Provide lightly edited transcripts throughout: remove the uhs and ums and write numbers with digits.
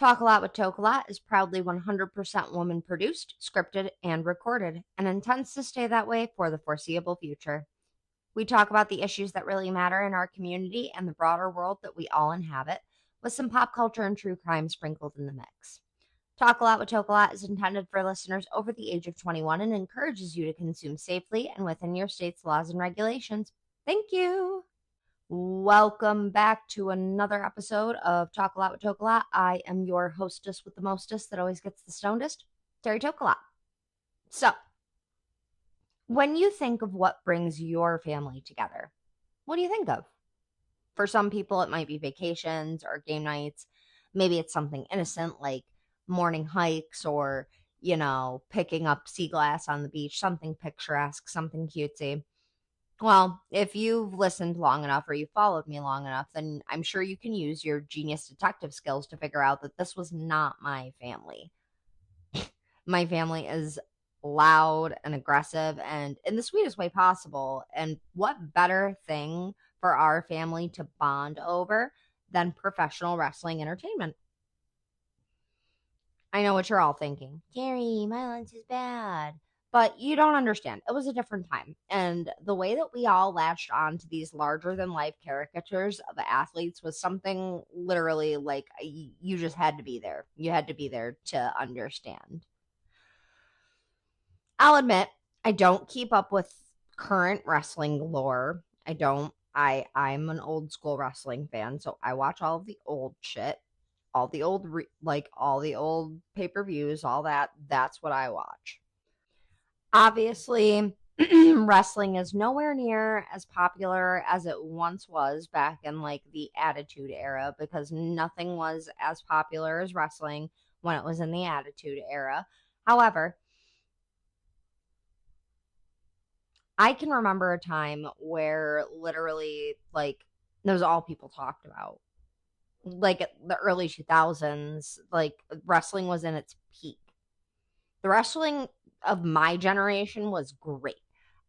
Talk a Lot with TokeAlot is proudly 100% woman produced, scripted, and recorded, and intends to stay that way for the foreseeable future. We talk about the issues that really matter in our community and the broader world that we all inhabit, with some pop culture and true crime sprinkled in the mix. Talk a Lot with TokeAlot is intended for listeners over the age of 21 and encourages you to consume safely and within your state's laws and regulations. Thank you. Welcome back to another episode of Talk a Lot with TokeAlot. I am your hostess with the mostest that always gets the stonedest, Terry TokeAlot. So, when you think of what brings your family together, what do you think of? For some people, it might be vacations or game nights. Maybe it's something innocent like morning hikes or, picking up sea glass on the beach, something picturesque, something cutesy. Well, if you've listened long enough or you followed me long enough, then I'm sure you can use your genius detective skills to figure out that this was not my family. My family is loud and aggressive and in the sweetest way possible. And what better thing for our family to bond over than professional wrestling entertainment? I know what you're all thinking. Carrie, violence is bad. But you don't understand. It was a different time. And the way that we all latched on to these larger than life caricatures of athletes was something literally like you just had to be there. You had to be there to understand. I'll admit, I don't keep up with current wrestling lore. I don't. I'm an old school wrestling fan, so I watch all of the old shit, all the old all the old pay-per-views, all that. That's what I watch. Obviously, wrestling is nowhere near as popular as it once was back in like the Attitude Era because nothing was as popular as wrestling when it was in the Attitude Era. However, I can remember a time where literally like that was all people talked about. Like the early 2000s, like wrestling was in its peak. The wrestling of my generation was great.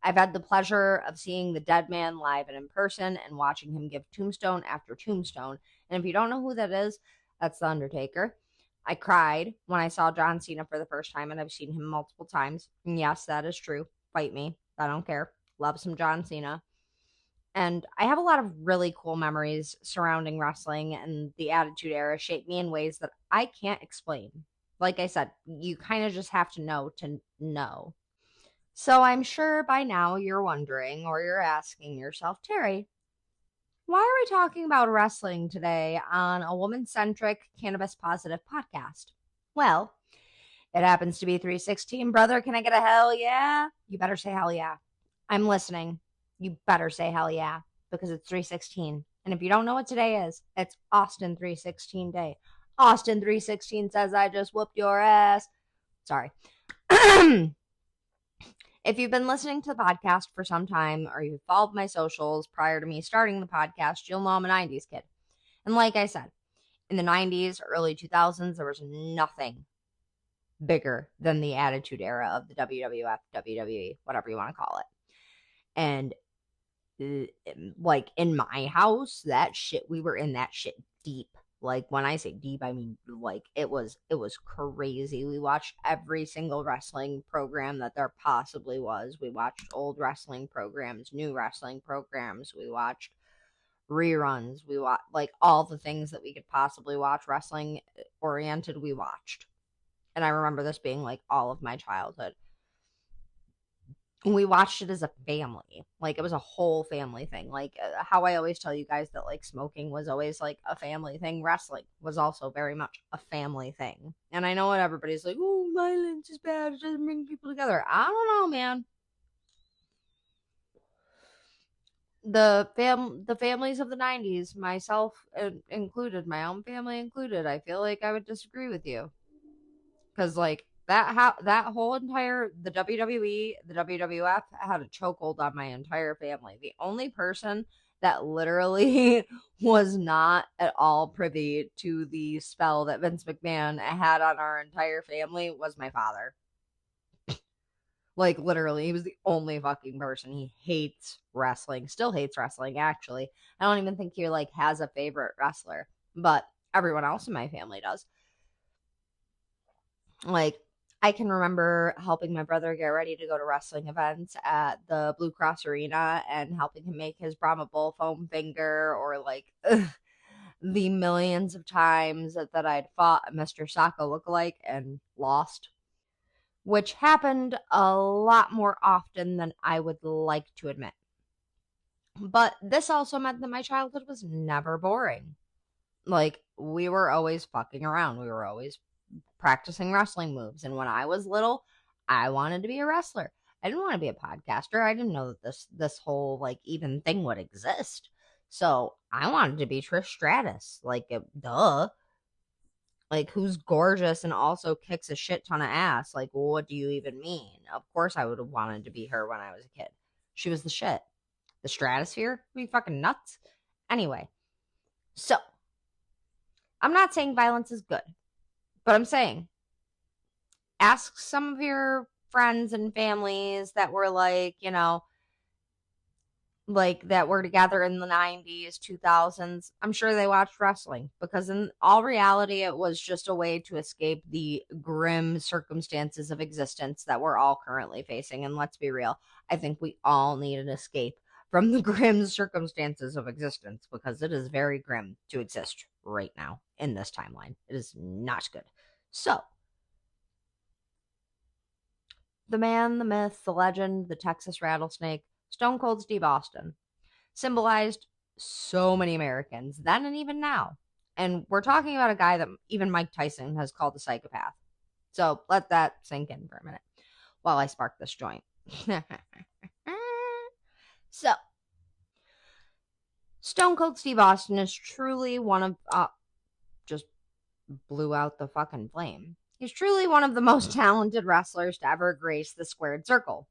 I've had the pleasure of seeing the Dead Man live and in person and watching him give tombstone after tombstone. And if you don't know who that is, that's The Undertaker. I cried when I saw John Cena for the first time, and I've seen him multiple times. And yes, that is true. Fight me. I don't care. Love some John Cena. And I have a lot of really cool memories surrounding wrestling, and the Attitude Era shaped me in ways that I can't explain. Like I said, you kind of just have to know. So I'm sure by now you're wondering or you're asking yourself, Terry, why are we talking about wrestling today on a woman-centric, cannabis-positive podcast? Well, it happens to be 316, brother. Can I get a hell yeah? You better say hell yeah. I'm listening. You better say hell yeah, because it's 316. And if you don't know what today is, it's Austin 316 Day. Austin 316 says, I just whooped your ass. Sorry. If you've been listening to the podcast for some time or you've followed my socials prior to me starting the podcast, you'll know I'm a 90s kid. And like I said, in the 90s, early 2000s, there was nothing bigger than the Attitude Era of the WWF, WWE, whatever you want to call it. And like in my house, that shit, we were in that shit deep. Like when I say deep, I mean like it was crazy. We watched every single wrestling program that there possibly was. We watched old wrestling programs, new wrestling programs. We watched reruns. We watched like all the things that we could possibly watch wrestling oriented. We watched, and I remember this being like all of my childhood. We watched it as a family. Like it was a whole family thing. Like how I always tell you guys that like smoking was always like a family thing. Wrestling was also very much a family thing. And I know what everybody's like, oh, violence is bad. It doesn't bring people together. I don't know, man. The families of the 90s, myself included, my own family included, I feel like I would disagree with you. Because like that whole entire the WWE, the WWF had a chokehold on my entire family. The only person that literally was not at all privy to the spell that Vince McMahon had on our entire family was my father. Like literally, he was the only fucking person. He hates wrestling, still hates wrestling actually. I don't even think he like has a favorite wrestler, but everyone else in my family does. Like, I can remember helping my brother get ready to go to wrestling events at the Blue Cross Arena and helping him make his Brahma Bull foam finger, or like the millions of times that I'd fought a Mr. Sacco lookalike and lost, which happened a lot more often than I would like to admit. But this also meant that my childhood was never boring. Like, we were always fucking around. We were always practicing wrestling moves. And when I was little, I wanted to be a wrestler. I didn't want to be a podcaster. I didn't know that this whole like even thing would exist. So I wanted to be Trish Stratus. Like, duh. Like, who's gorgeous and also kicks a shit ton of ass? Like, what do you even mean? Of course I would have wanted to be her when I was a kid. She was the shit. The stratosphere? Are you fucking nuts? Anyway, so I'm not saying violence is good, but I'm saying ask some of your friends and families that were like, like that were together in the 90s, 2000s. I'm sure they watched wrestling, because in all reality, it was just a way to escape the grim circumstances of existence that we're all currently facing. And let's be real, I think we all need an escape from the grim circumstances of existence, because it is very grim to exist right now in this timeline. It is not good. So, the man, the myth, the legend, the Texas Rattlesnake, Stone Cold Steve Austin, symbolized so many Americans then and even now. And we're talking about a guy that even Mike Tyson has called a psychopath. So let that sink in for a minute while I spark this joint. So, Stone Cold Steve Austin is truly one of, just blew out the fucking flame. He's truly one of the most talented wrestlers to ever grace the squared circle.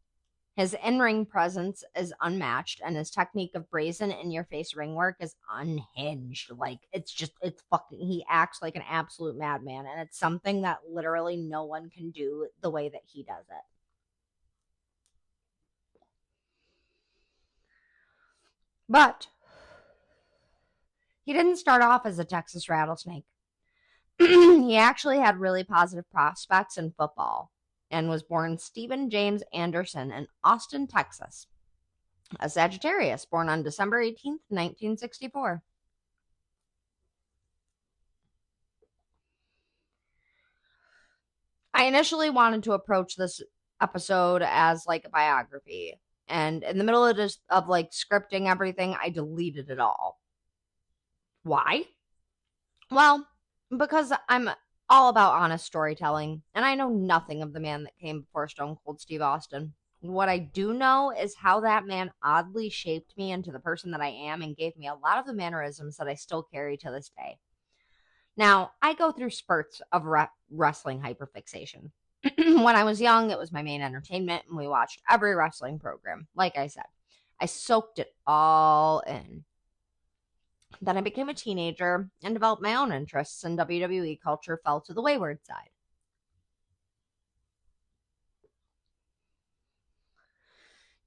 His in-ring presence is unmatched, and his technique of brazen in-your-face ring work is unhinged. Like, it's fucking, he acts like an absolute madman, and it's something that literally no one can do the way that he does it. But he didn't start off as a Texas Rattlesnake. He actually had really positive prospects in football and was born Stephen James Anderson in Austin, Texas, a Sagittarius born on December 18th, 1964. I initially wanted to approach this episode as like a biography, and in the middle of like scripting everything, I deleted it all. Why? Well, because I'm all about honest storytelling, and I know nothing of the man that came before Stone Cold Steve Austin. What I do know is how that man oddly shaped me into the person that I am and gave me a lot of the mannerisms that I still carry to this day. Now, I go through spurts of wrestling hyperfixation. When I was young, it was my main entertainment, and we watched every wrestling program. Like I said, I soaked it all in. Then I became a teenager and developed my own interests, and WWE culture fell to the wayward side.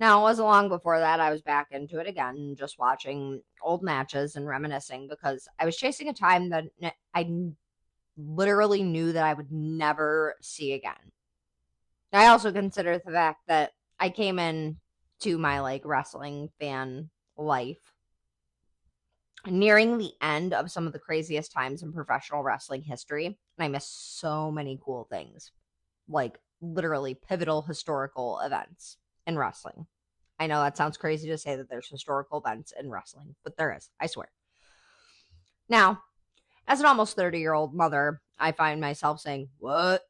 Now, it wasn't long before that I was back into it again, just watching old matches and reminiscing, because I was chasing a time that I literally knew that I would never see again. I also consider the fact that I came in to my like wrestling fan life nearing the end of some of the craziest times in professional wrestling history, and I missed so many cool things, like literally pivotal historical events in wrestling. I know that sounds crazy to say that there's historical events in wrestling, but there is, I swear. Now, as an almost 30-year-old mother, I find myself saying, "What?"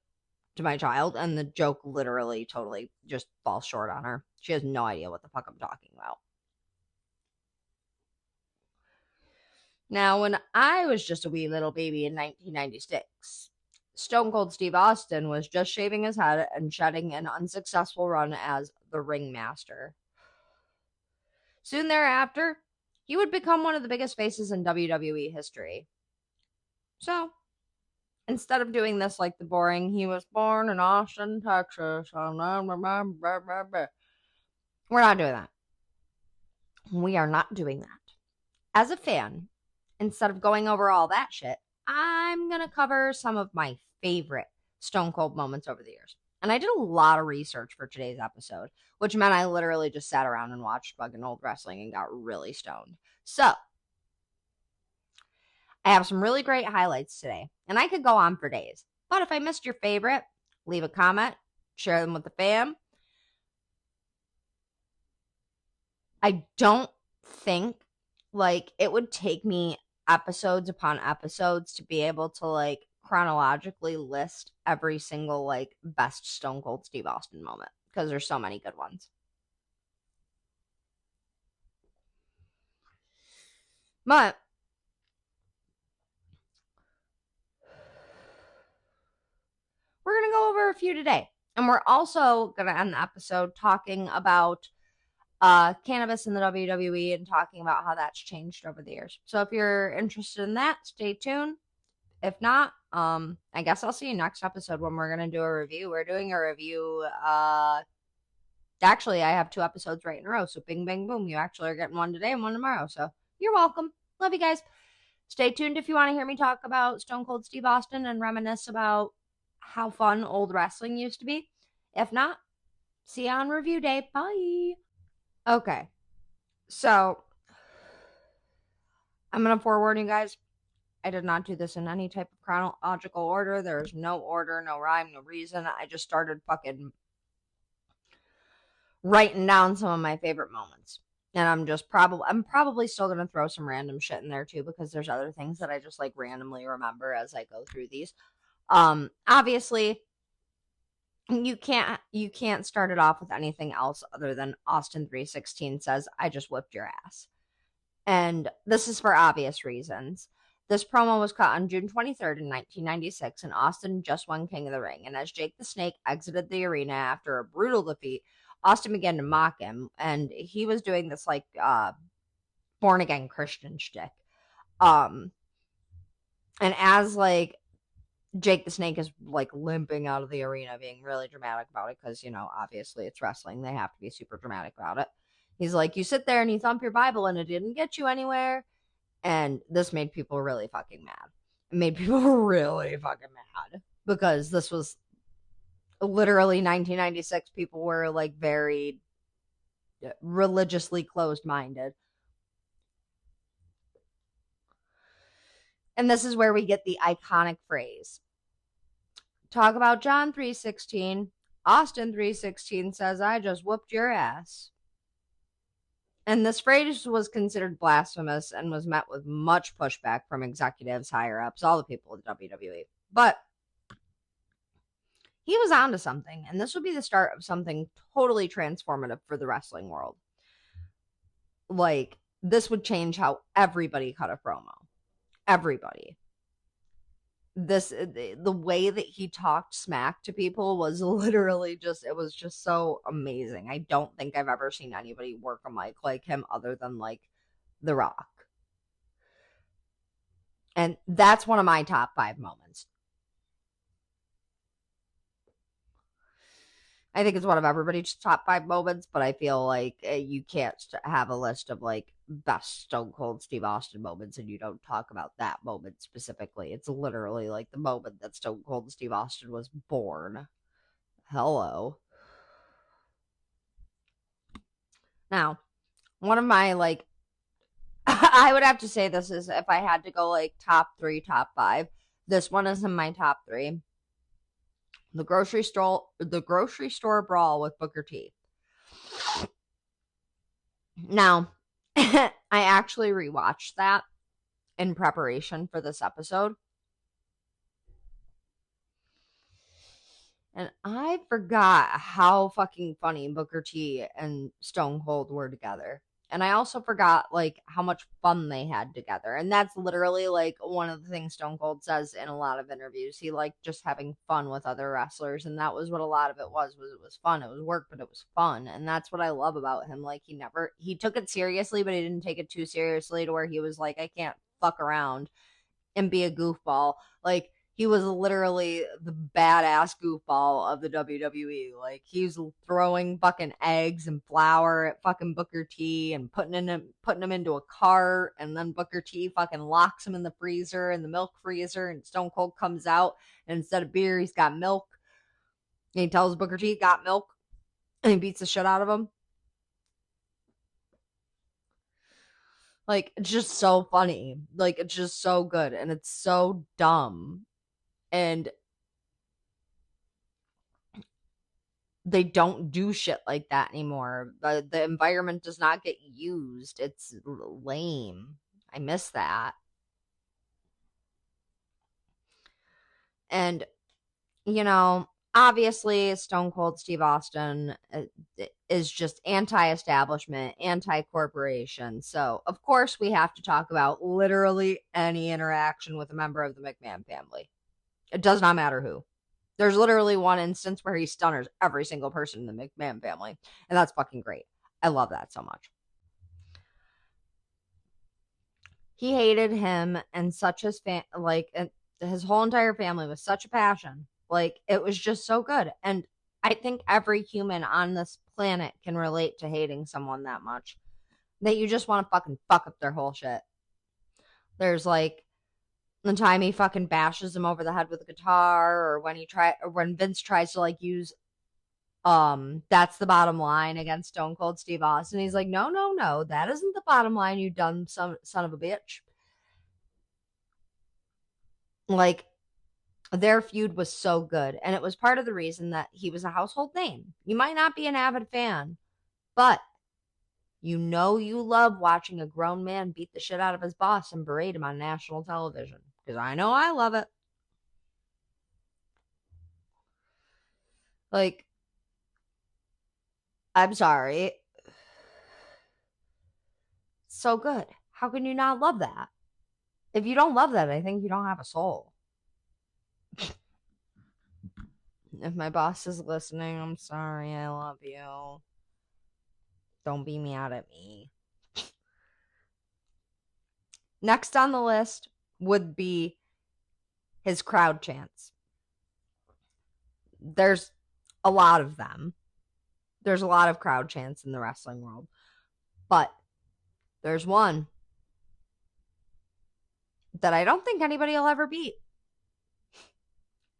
to my child, and the joke literally totally just falls short on her. She has no idea what the fuck I'm talking about. Now, when I was just a wee little baby in 1996, Stone Cold Steve Austin was just shaving his head and shedding an unsuccessful run as the Ringmaster. Soon thereafter, he would become one of the biggest faces in WWE history. So, instead of doing this like the boring, he was born in Austin, Texas. We're not doing that. We are not doing that. As a fan, instead of going over all that shit, I'm going to cover some of my favorite Stone Cold moments over the years. And I did a lot of research for today's episode, which meant I literally just sat around and watched fucking old wrestling and got really stoned. So, I have some really great highlights today, and I could go on for days. But if I missed your favorite, leave a comment, share them with the fam. I don't think like it would take me episodes upon episodes to be able to like chronologically list every single like best Stone Cold Steve Austin moment because there's so many good ones. But we're going to go over a few today. And we're also going to end the episode talking about cannabis in the WWE and talking about how that's changed over the years. So if you're interested in that, stay tuned. If not, I guess I'll see you next episode when we're going to do a review. We're doing a review. Actually, I have 2 episodes right in a row. So bing, bang, boom. You actually are getting one today and one tomorrow. So you're welcome. Love you guys. Stay tuned if you want to hear me talk about Stone Cold Steve Austin and reminisce about how fun old wrestling used to be. If not, see you on review day. Bye. Okay. So, I'm going to forewarn you guys. I did not do this in any type of chronological order. There's no order, no rhyme, no reason. I just started fucking writing down some of my favorite moments. And I'm probably still going to throw some random shit in there too because there's other things that I just like randomly remember as I go through these. Obviously you can't start it off with anything else other than Austin 316 says, "I just whipped your ass." And this is for obvious reasons. This promo was cut on June 23rd in 1996, and Austin just won King of the Ring. And as Jake the Snake exited the arena after a brutal defeat, Austin began to mock him, and he was doing this like born again Christian shtick. And as like Jake the Snake is like limping out of the arena, being really dramatic about it because, you know, obviously it's wrestling. They have to be super dramatic about it. He's like, "You sit there and you thump your Bible and it didn't get you anywhere." And this made people really fucking mad. It made people really fucking mad because this was literally 1996. People were like very religiously closed-minded. And this is where we get the iconic phrase. Talk about John 3:16. Austin 3:16 says, "I just whooped your ass." And this phrase was considered blasphemous and was met with much pushback from executives, higher ups, all the people at WWE. But he was onto something, and this would be the start of something totally transformative for the wrestling world. Like, this would change how everybody cut a promo. Everybody. The way that he talked smack to people was literally just, it was just so amazing. I don't think I've ever seen anybody work a mic like him other than like The Rock. And that's one of my top 5 moments. I think it's one of everybody's top 5 moments, but I feel like you can't have a list of like best Stone Cold Steve Austin moments and you don't talk about that moment specifically. It's literally like the moment that Stone Cold Steve Austin was born. Hello. Now, one of my like, I would have to say this is if I had to go like top 3, top 5, this one is in my top 3. The grocery store brawl with Booker T. Now, I actually rewatched that in preparation for this episode. And I forgot how fucking funny Booker T and Stone Cold were together. And I also forgot like how much fun they had together. And that's literally like one of the things Stone Cold says in a lot of interviews. He liked just having fun with other wrestlers, and that was what a lot of it was it was fun. It was work, but it was fun. And that's what I love about him. Like he took it seriously, but he didn't take it too seriously to where he was like, I can't fuck around and be a goofball. Like He was literally the badass goofball of the WWE. Like, he's throwing fucking eggs and flour at fucking Booker T and putting him into a cart, and then Booker T fucking locks him in the freezer, in the milk freezer, and Stone Cold comes out, and instead of beer, he's got milk. And he tells Booker T, got milk, and he beats the shit out of him. Like, it's just so funny. Like, it's just so good, and it's so dumb. And they don't do shit like that anymore. The environment does not get used. It's lame. I miss that. And, obviously, Stone Cold Steve Austin is just anti-establishment, anti-corporation. So, of course, we have to talk about literally any interaction with a member of the McMahon family. It does not matter who. There's literally one instance where he stunners every single person in the McMahon family, and that's fucking great. I love that so much. He hated him and such his his whole entire family with such a passion. Like, it was just so good. And I think every human on this planet can relate to hating someone that much, that you just want to fucking fuck up their whole shit. There's like the time he fucking bashes him over the head with a guitar, or when Vince tries to like use That's the Bottom Line against Stone Cold Steve Austin. He's like, no, that isn't the bottom line, you dumb son of a bitch. Like, their feud was so good, and it was part of the reason that he was a household name. You might not be an avid fan, but you love watching a grown man beat the shit out of his boss and berate him on national television. Because I know I love it. Like, I'm sorry. So good. How can you not love that? If you don't love that, I think you don't have a soul. If my boss is listening, I'm sorry. I love you. Don't be mad at me. Next on the list would be his crowd chants. There's a lot of them. There's a lot of crowd chants in the wrestling world. But there's one that I don't think anybody will ever beat.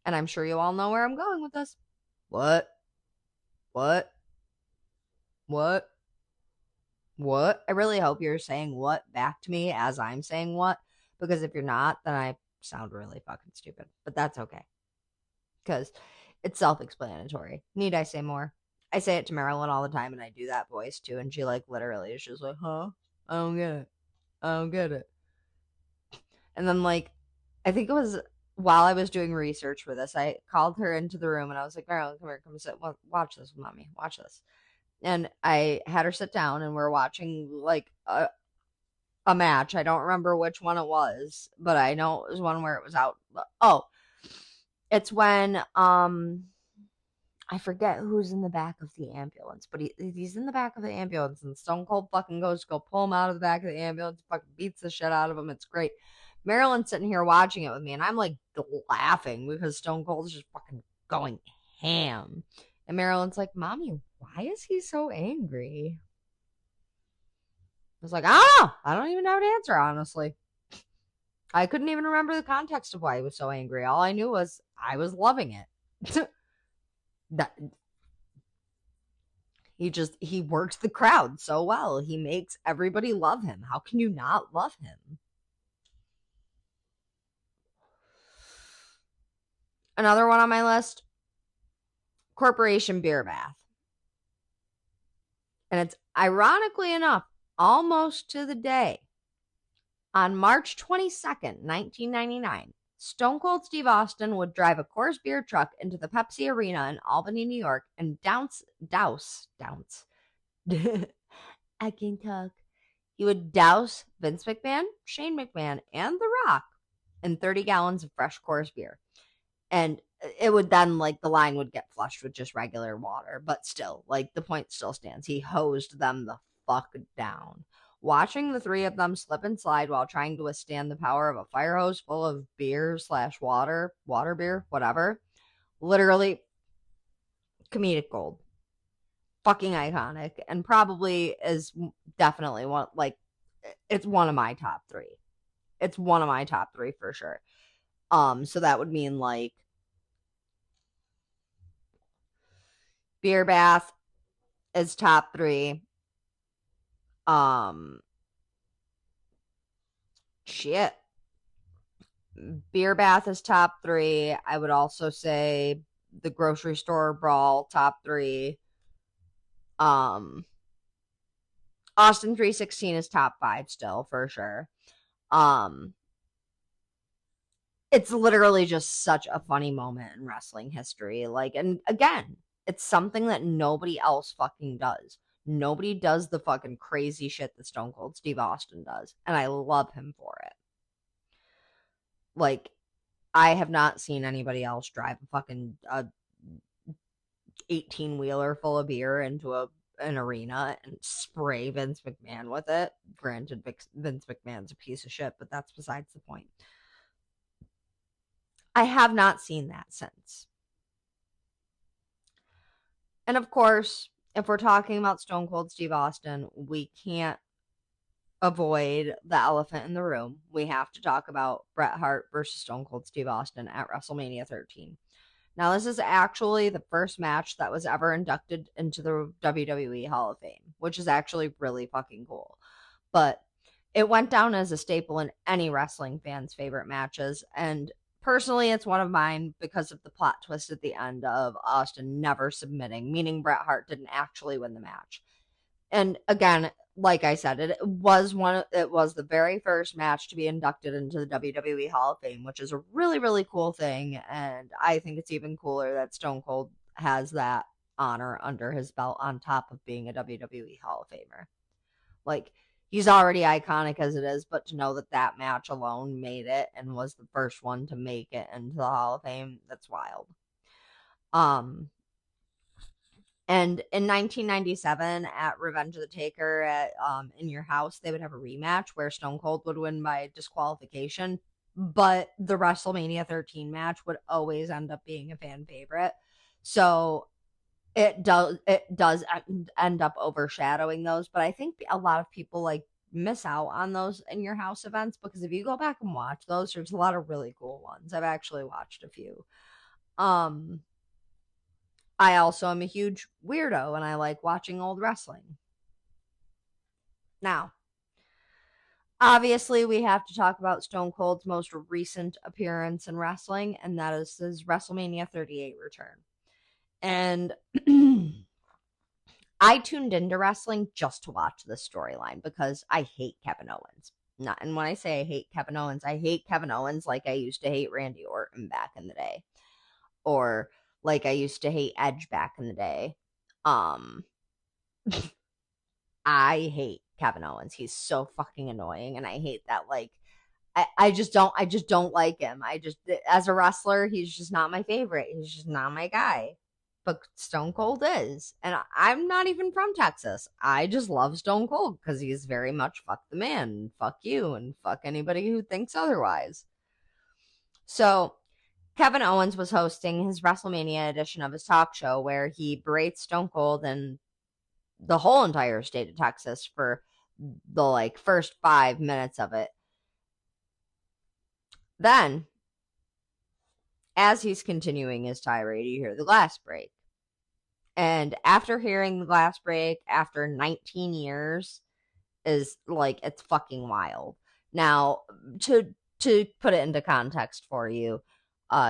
And I'm sure you all know where I'm going with this. What? What? What? What? I really hope you're saying what back to me as I'm saying what. Because if you're not, then I sound really fucking stupid. But that's okay. Because it's self-explanatory. Need I say more? I say it to Marilyn all the time, and I do that voice too. And she like literally is just like, huh? I don't get it. I don't get it. And then like, I think it was while I was doing research for this, I called her into the room and I was like, Marilyn, come here, come sit, watch this with mommy, watch this. And I had her sit down and we're watching like a match. I don't remember which one it was, but I know it was one where it was out. Oh, it's when I forget who's in the back of the ambulance, but he's in the back of the ambulance and Stone Cold fucking goes to go pull him out of the back of the ambulance, fucking beats the shit out of him. It's great. Marilyn's sitting here watching it with me, and I'm like laughing because Stone Cold's just fucking going ham. And Marilyn's like, Mommy, why is he so angry? I was like, I don't even have an answer, honestly. I couldn't even remember the context of why he was so angry. All I knew was I was loving it. That he works the crowd so well. He makes everybody love him. How can you not love him? Another one on my list, Corporation Beer Bath. And it's ironically enough, almost to the day, on March 22nd, 1999, Stone Cold Steve Austin would drive a Coors beer truck into the Pepsi Arena in Albany, New York, and douse. I can talk. He would douse Vince McMahon, Shane McMahon, and The Rock in 30 gallons of fresh Coors beer. And it would then, like, the line would get flushed with just regular water. But still, like, the point still stands. He hosed them the fuck down. Watching the three of them slip and slide while trying to withstand the power of a fire hose full of beer / water beer, whatever. Literally comedic gold. Fucking iconic. And probably is definitely one, like, it's one of my top 3. It's one of my top 3 for sure. So that would mean like beer bath is top 3. Shit. Beer bath is top 3. I would also say the grocery store brawl, top 3. Austin 316 is top 5 still for sure. It's literally just such a funny moment in wrestling history. Like, and again, it's something that nobody else fucking does. Nobody does the fucking crazy shit that Stone Cold Steve Austin does, and I love him for it. Like, I have not seen anybody else drive a fucking 18-wheeler full of beer into an arena and spray Vince McMahon with it. Granted, Vince McMahon's a piece of shit, but that's besides the point. I have not seen that since. And of course, if we're talking about Stone Cold Steve Austin, we can't avoid the elephant in the room. We have to talk about Bret Hart versus Stone Cold Steve Austin at WrestleMania 13. Now, this is actually the first match that was ever inducted into the WWE Hall of Fame, which is actually really fucking cool. But it went down as a staple in any wrestling fan's favorite matches, and personally, it's one of mine because of the plot twist at the end of Austin never submitting, meaning Bret Hart didn't actually win the match. And again, like I said, it was the very first match to be inducted into the WWE Hall of Fame, which is a really, really cool thing. And I think it's even cooler that Stone Cold has that honor under his belt on top of being a WWE Hall of Famer. Like, he's already iconic as it is, but to know that that match alone made it and was the first one to make it into the Hall of Fame, that's wild. And in 1997 at Revenge of the Taker at In Your House, they would have a rematch where Stone Cold would win by disqualification, but the WrestleMania 13 match would always end up being a fan favorite. So it does end up overshadowing those, but I think a lot of people like miss out on those In Your House events, because if you go back and watch those, there's a lot of really cool ones. I've actually watched a few. I also am a huge weirdo and I like watching old wrestling. Now, obviously, we have to talk about Stone Cold's most recent appearance in wrestling, and that is his WrestleMania 38 return. And I tuned into wrestling just to watch this storyline because I hate Kevin Owens. And when I say I hate Kevin Owens like I used to hate Randy Orton back in the day. Or like I used to hate Edge back in the day. I hate Kevin Owens. He's so fucking annoying, and I hate that. Like, I just don't like him. As a wrestler, he's just not my favorite. He's just not my guy. But Stone Cold is, and I'm not even from Texas. I just love Stone Cold because he's very much fuck the man, fuck you, and fuck anybody who thinks otherwise. So Kevin Owens was hosting his WrestleMania edition of his talk show where he berates Stone Cold and the whole entire state of Texas for the first 5 minutes of it. Then, as he's continuing his tirade, you hear the glass break. And after hearing the glass break after 19 years is it's fucking wild. Now, to put it into context for you,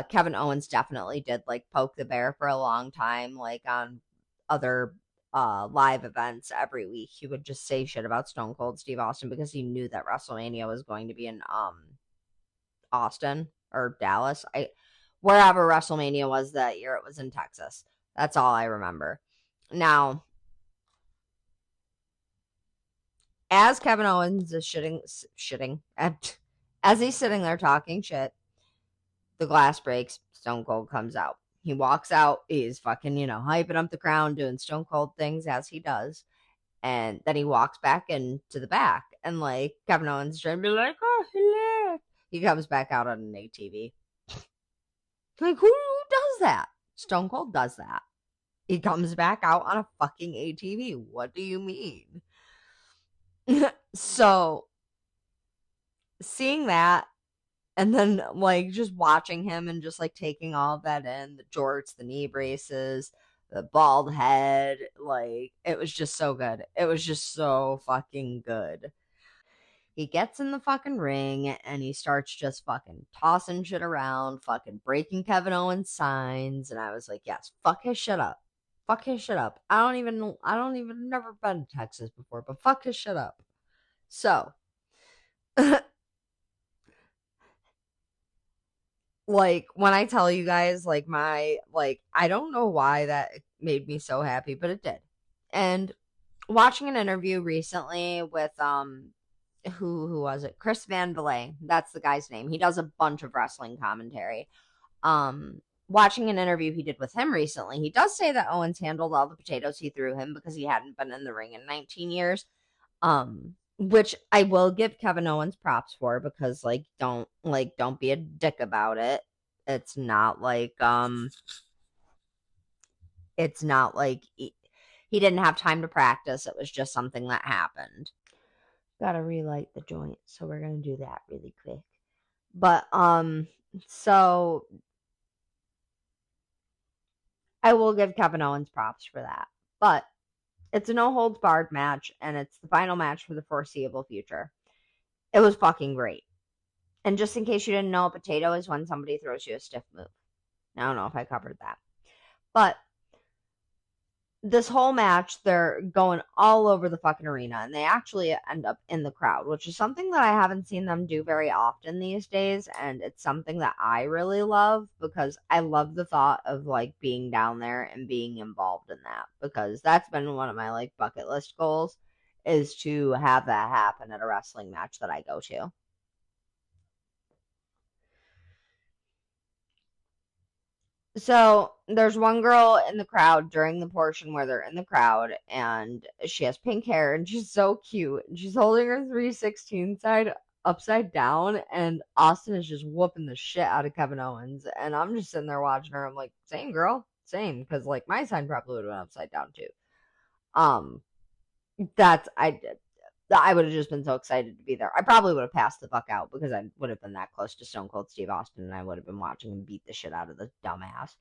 Kevin Owens definitely did poke the bear for a long time, on other live events every week. He would just say shit about Stone Cold Steve Austin because he knew that WrestleMania was going to be in Austin or Dallas. Wherever WrestleMania was that year, it was in Texas. That's all I remember. Now, as Kevin Owens is shitting, as he's sitting there talking shit, the glass breaks, Stone Cold comes out. He walks out, he's fucking, hyping up the crowd, doing Stone Cold things as he does. And then he walks back into the back, and like Kevin Owens is trying to be like, oh, he left. He comes back out on an ATV. Like, who does that? Stone Cold does that. He comes back out on a fucking ATV. What do you mean? So, seeing that, and then like just watching him and just like taking all of that in, the jorts, the knee braces, the bald head, like it was just so good. It was just so fucking good. He gets in the fucking ring and he starts just fucking tossing shit around, fucking breaking Kevin Owens signs, and I was like, yes, fuck his shit up. Fuck his shit up. I don't even never been to Texas before, but fuck his shit up. So like when I tell you guys like my like I don't know why that made me so happy, but it did. And watching an interview recently with who was it? Chris Van Vliet. That's the guy's name. He does a bunch of wrestling commentary. Watching an interview he did with him recently, he does say that Owens handled all the potatoes he threw him because he hadn't been in the ring in 19 years. Which I will give Kevin Owens props for because don't be a dick about it. It's not like he didn't have time to practice. It was just something that happened. Gotta relight the joint, so we're gonna do that really quick. But so I will give Kevin Owens props for that. But it's a no holds barred match, and it's the final match for the foreseeable future. It was fucking great. And just in case you didn't know, a potato is when somebody throws you a stiff move. I don't know if I covered that. But this whole match, they're going all over the fucking arena, and they actually end up in the crowd, which is something that I haven't seen them do very often these days, and it's something that I really love because I love the thought of like being down there and being involved in that, because that's been one of my like bucket list goals, is to have that happen at a wrestling match that I go to. So there's one girl in the crowd during the portion where they're in the crowd, and she has pink hair, and she's so cute. And she's holding her 316 side upside down, and Austin is just whooping the shit out of Kevin Owens. And I'm just sitting there watching her. I'm like, same girl, same, because like my sign probably would have been upside down too. Um, that's I did. I would have just been so excited to be there. I probably would have passed the fuck out because I would have been that close to Stone Cold Steve Austin, and I would have been watching him beat the shit out of the dumbass.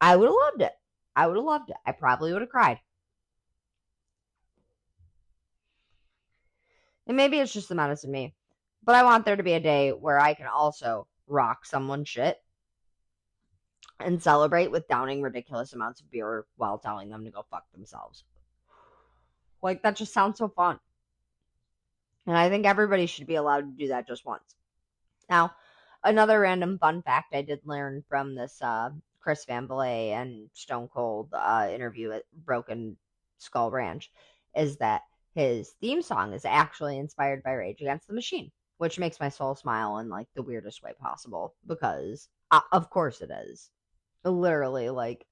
I would have loved it. I would have loved it. I probably would have cried. And maybe it's just the medicine me. But I want there to be a day where I can also rock someone's shit and celebrate with downing ridiculous amounts of beer while telling them to go fuck themselves. Like, that just sounds so fun. And I think everybody should be allowed to do that just once. Now, another random fun fact I did learn from this Chris Van Vliet and Stone Cold interview at Broken Skull Ranch is that his theme song is actually inspired by Rage Against the Machine, which makes my soul smile in like the weirdest way possible because, of course, it is. Literally, like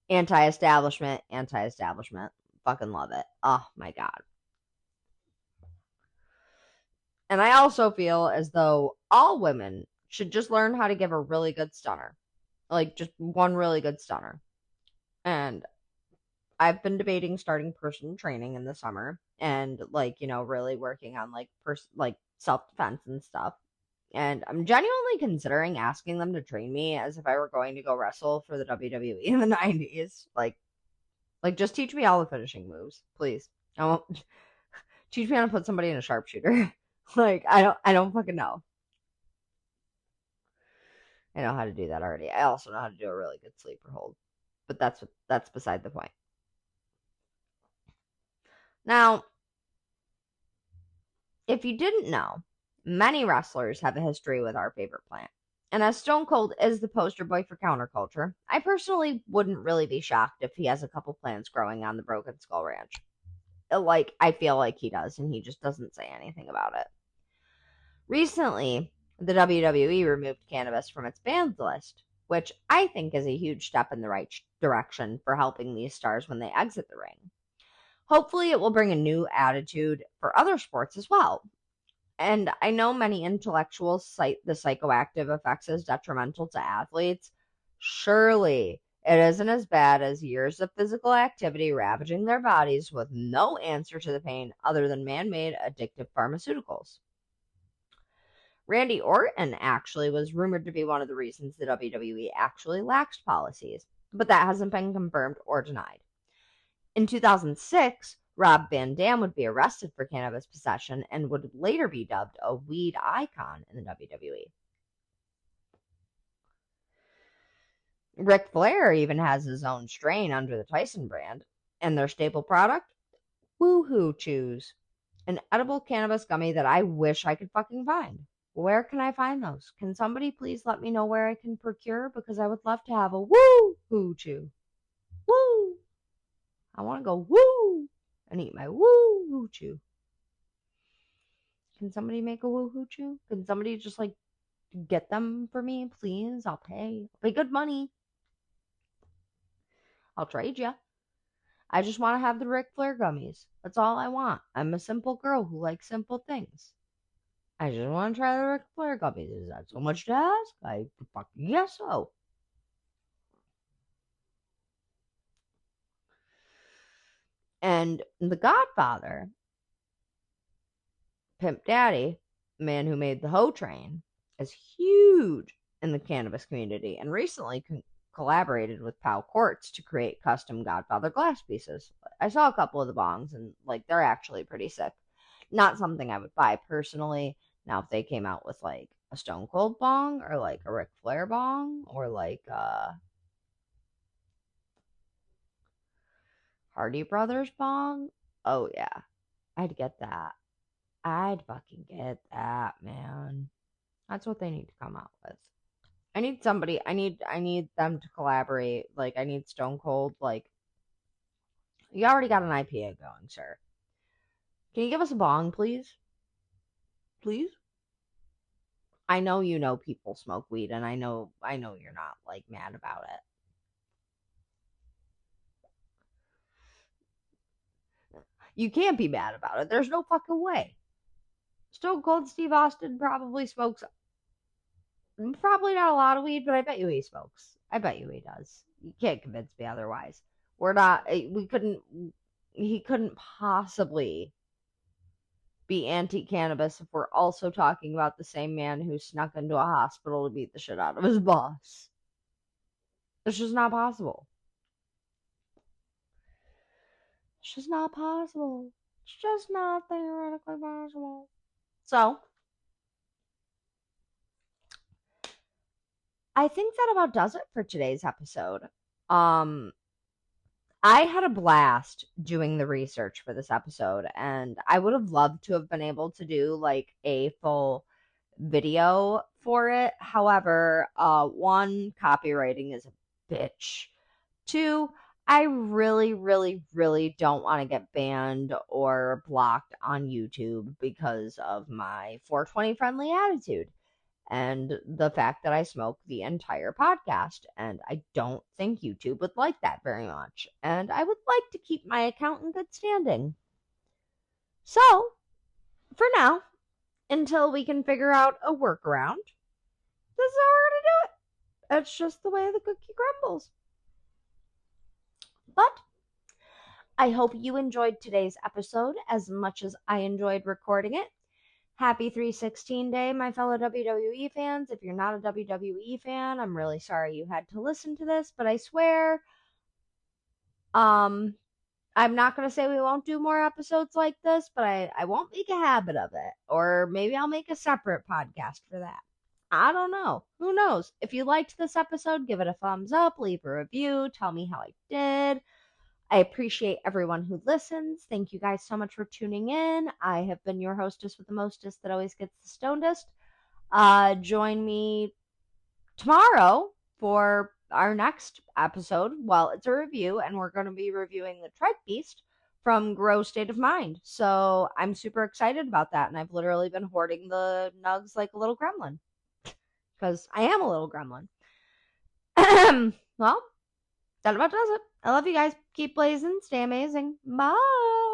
anti-establishment, anti-establishment. Fucking love it. Oh my god. And I also feel as though all women should just learn how to give a really good stunner. Like just one really good stunner. And I've been debating starting personal training in the summer and like, really working on like self-defense and stuff. And I'm genuinely considering asking them to train me as if I were going to go wrestle for the WWE in the 90s. Like just teach me all the finishing moves, please. I won't teach me how to put somebody in a sharpshooter. Like I don't fucking know. I know how to do that already. I also know how to do a really good sleeper hold. But that's beside the point. Now, if you didn't know, many wrestlers have a history with our favorite plant. And as Stone Cold is the poster boy for counterculture, I personally wouldn't really be shocked if he has a couple plants growing on the Broken Skull Ranch. Like, I feel like he does, and he just doesn't say anything about it. Recently, the WWE removed cannabis from its banned list, which I think is a huge step in the right direction for helping these stars when they exit the ring. Hopefully, it will bring a new attitude for other sports as well. And I know many intellectuals cite the psychoactive effects as detrimental to athletes. Surely, it isn't as bad as years of physical activity ravaging their bodies with no answer to the pain other than man made addictive pharmaceuticals. Randy Orton actually was rumored to be one of the reasons the WWE actually laxed policies, but that hasn't been confirmed or denied. In 2006, Rob Van Dam would be arrested for cannabis possession and would later be dubbed a weed icon in the WWE. Ric Flair even has his own strain under the Tyson brand, and their staple product, Woohoo Chews, an edible cannabis gummy that I wish I could fucking find. Where can I find those? Can somebody please let me know where I can procure? Because I would love to have a Woohoo Chew. Woo! I want to go woo and eat my Woohoo Chew. Can somebody make a Woohoo Chew? Can somebody just like get them for me, please? I'll pay. I'll pay good money. I'll trade you. I just want to have the Ric Flair gummies. That's all I want. I'm a simple girl who likes simple things. I just want to try the Ric Flair gummies. Is that so much to ask? I fucking guess so. And The Godfather, Pimp Daddy, man who made the Ho Train, is huge in the cannabis community and recently collaborated with Pal Quartz to create custom Godfather glass pieces. I saw a couple of the bongs and like they're actually pretty sick. Not something I would buy personally. Now if they came out with like a Stone Cold bong or like a Ric Flair bong or like Hardy Brothers bong, oh yeah, I'd get that. I'd fucking get that, man. That's what they need to come out with. I need somebody. I need them to collaborate. Like I need Stone Cold. Like you already got an IPA going, sir. Can you give us a bong, please? Please. I know you know people smoke weed, and I know you're not like mad about it. You can't be mad about it. There's no fucking way. Stone Cold Steve Austin probably smokes. Probably not a lot of weed, but I bet you he smokes. I bet you he does. You can't convince me otherwise. We're not. We couldn't. He couldn't possibly be anti-cannabis if we're also talking about the same man who snuck into a hospital to beat the shit out of his boss. It's just not possible. It's just not possible. It's just not theoretically possible. So, I think that about does it for today's episode. I had a blast doing the research for this episode, and I would have loved to have been able to do like a full video for it. However, one, copywriting is a bitch. Two, I really, really, really don't want to get banned or blocked on YouTube because of my 420 friendly attitude and the fact that I smoke the entire podcast. And I don't think YouTube would like that very much. And I would like to keep my account in good standing. So, for now, until we can figure out a workaround, this is how we're going to do it. It's just the way the cookie crumbles. But I hope you enjoyed today's episode as much as I enjoyed recording it. Happy 316 Day, my fellow WWE fans. If you're not a WWE fan, I'm really sorry you had to listen to this, but I swear, I'm not going to say we won't do more episodes like this, but I won't make a habit of it. Or maybe I'll make a separate podcast for that. I don't know. Who knows? If you liked this episode, give it a thumbs up, leave a review, tell me how I did. I appreciate everyone who listens. Thank you guys so much for tuning in. I have been your hostess with the mostest that always gets the stonedest. Join me tomorrow for our next episode. Well, it's a review, and we're going to be reviewing the Trike Beast from Grow State of Mind. So I'm super excited about that, and I've literally been hoarding the nugs like a little gremlin. Because I am a little gremlin. Well, That about does it. I love you guys. Keep blazing. Stay amazing. Bye.